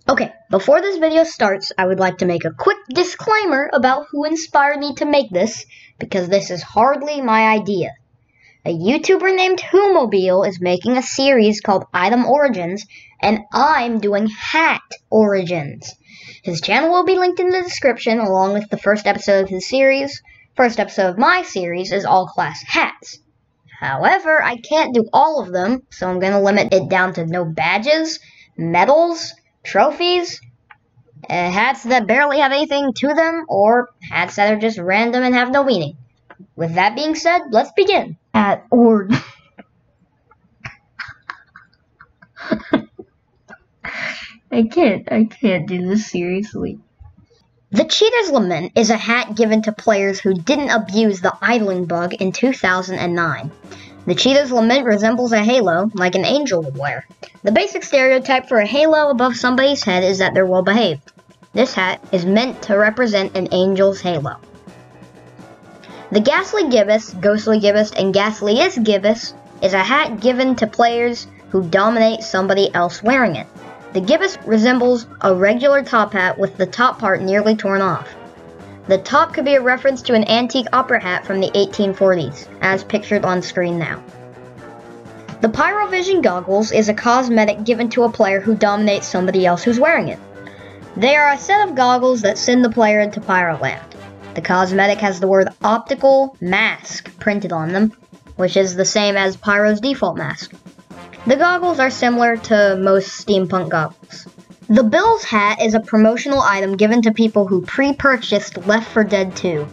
Okay, before this video starts, I would like to make a quick disclaimer about who inspired me to make this, because this is hardly my idea. A YouTuber named Whomobile is making a series called Item Origins, and I'm doing Hat Origins. His channel will be linked in the description along with the first episode of his series. First episode of my series is All Class Hats. However, I can't do all of them, so I'm going to limit it down to no badges, medals, trophies, hats that barely have anything to them, or hats that are just random and have no meaning. With that being said, let's begin. I can't do this seriously. The Cheater's Lament is a hat given to players who didn't abuse the idling bug in 2009. The Cheater's Lament resembles a halo, like an angel would wear. The basic stereotype for a halo above somebody's head is that they're well behaved. This hat is meant to represent an angel's halo. The Ghastly Gibbous, Ghostly Gibbous, and Ghastliest Gibbous is a hat given to players who dominate somebody else wearing it. The Gibbous resembles a regular top hat with the top part nearly torn off. The top could be a reference to an antique opera hat from the 1840s, as pictured on screen now. The Pyrovision Goggles is a cosmetic given to a player who dominates somebody else who's wearing it. They are a set of goggles that send the player into Pyroland. The cosmetic has the word Optical Mask printed on them, which is the same as Pyro's default mask. The goggles are similar to most steampunk goggles. The Bill's hat is a promotional item given to people who pre-purchased Left 4 Dead 2.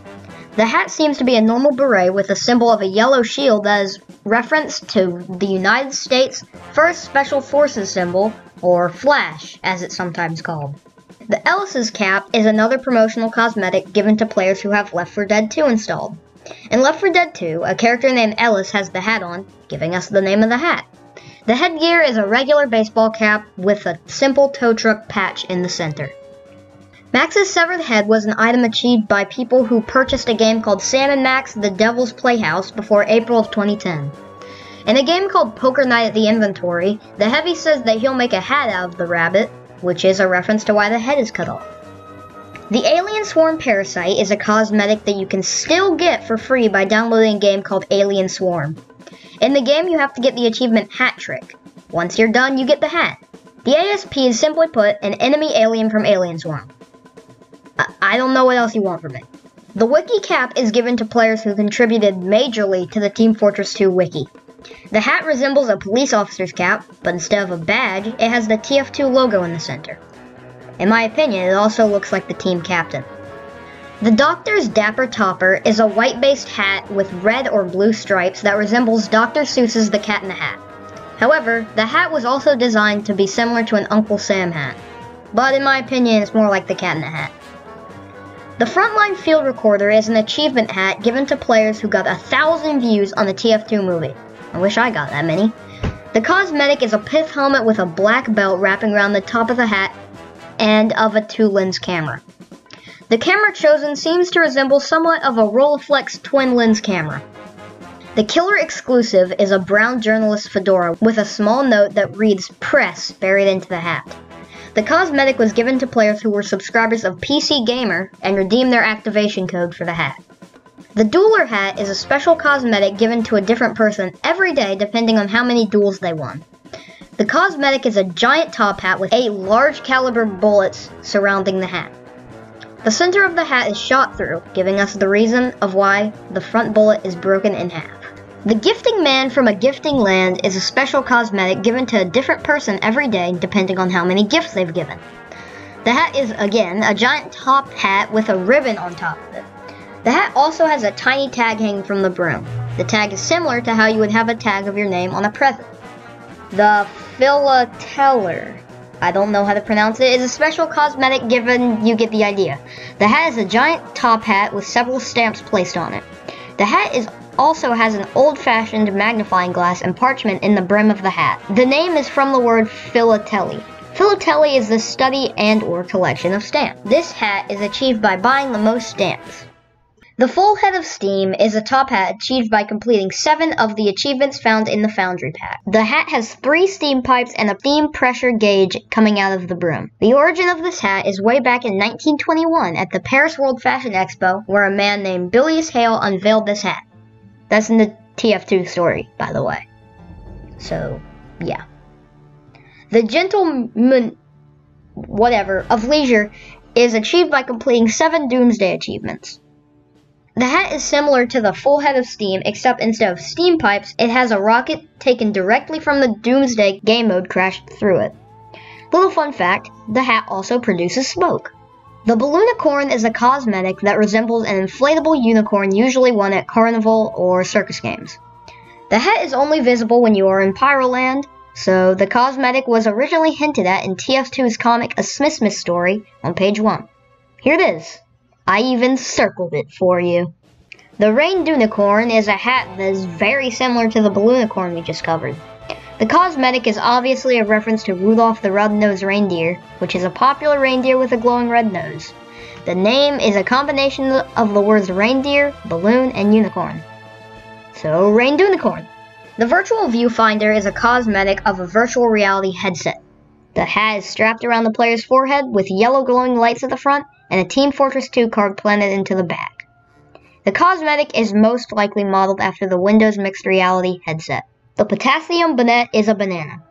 The hat seems to be a normal beret with a symbol of a yellow shield that is reference to the United States 1st Special Forces symbol, or Flash, as it's sometimes called. The Ellis's cap is another promotional cosmetic given to players who have Left 4 Dead 2 installed. In Left 4 Dead 2, a character named Ellis has the hat on, giving us the name of the hat. The headgear is a regular baseball cap with a simple tow truck patch in the center. Max's severed head was an item achieved by people who purchased a game called Sam & Max The Devil's Playhouse before April of 2010. In a game called Poker Night at the Inventory, the Heavy says that he'll make a hat out of the rabbit, which is a reference to why the head is cut off. The Alien Swarm Parasite is a cosmetic that you can still get for free by downloading a game called Alien Swarm. In the game, you have to get the achievement Hat Trick. Once you're done, you get the hat. The ASP is simply put, an enemy alien from Alien Swarm. I don't know what else you want from it. The Wiki Cap is given to players who contributed majorly to the Team Fortress 2 wiki. The hat resembles a police officer's cap, but instead of a badge, it has the TF2 logo in the center. In my opinion, it also looks like the team captain. The Doctor's Dapper Topper is a white-based hat with red or blue stripes that resembles Dr. Seuss's The Cat in the Hat. However, the hat was also designed to be similar to an Uncle Sam hat, but in my opinion, it's more like the Cat in the Hat. The Frontline Field Recorder is an achievement hat given to players who got 1,000 views on the TF2 movie. I wish I got that many. The cosmetic is a pith helmet with a black belt wrapping around the top of the hat and of a 2-lens camera. The camera chosen seems to resemble somewhat of a Rolleiflex twin-lens camera. The Killer Exclusive is a brown journalist fedora with a small note that reads Press buried into the hat. The cosmetic was given to players who were subscribers of PC Gamer and redeemed their activation code for the hat. The Dueler hat is a special cosmetic given to a different person every day depending on how many duels they won. The cosmetic is a giant top hat with 8 large caliber bullets surrounding the hat. The center of the hat is shot through, giving us the reason of why the front bullet is broken in half. The Gifting Man from a Gifting Land is a special cosmetic given to a different person every day depending on how many gifts they've given. The hat is, again, a giant top hat with a ribbon on top of it. The hat also has a tiny tag hanging from the brim. The tag is similar to how you would have a tag of your name on a present. The Philateller, I don't know how to pronounce it, is a special cosmetic given you get the idea. The hat is a giant top hat with several stamps placed on it. The hat also has an old-fashioned magnifying glass and parchment in the brim of the hat. The name is from the word philately. Philately is the study and/or collection of stamps. This hat is achieved by buying the most stamps. The full head of steam is a top hat achieved by completing 7 of the achievements found in the Foundry Pack. The hat has 3 steam pipes and a steam pressure gauge coming out of the brim. The origin of this hat is way back in 1921 at the Paris World Fashion Expo, where a man named Bilious Hale unveiled this hat. That's in the TF2 story, by the way. So, yeah. The Gentleman of Leisure is achieved by completing 7 Doomsday achievements. The hat is similar to the full head of steam, except instead of steam pipes, it has a rocket taken directly from the Doomsday game mode crashed through it. Little fun fact, the hat also produces smoke. The Balloonicorn is a cosmetic that resembles an inflatable unicorn usually won at carnival or circus games. The hat is only visible when you are in Pyroland, so the cosmetic was originally hinted at in TF2's comic A Smith Story on page 1. Here it is. I even circled it for you. The Rain Dunicorn is a hat that is very similar to the Balloonicorn we just covered. The cosmetic is obviously a reference to Rudolph the Red-Nosed Reindeer, which is a popular reindeer with a glowing red nose. The name is a combination of the words reindeer, balloon, and unicorn. So, Rain Dunicorn. The Virtual Viewfinder is a cosmetic of a virtual reality headset. The hat is strapped around the player's forehead with yellow glowing lights at the front and a Team Fortress 2 card planted into the back. The cosmetic is most likely modeled after the Windows Mixed Reality headset. The Potassium Bonnet is a banana.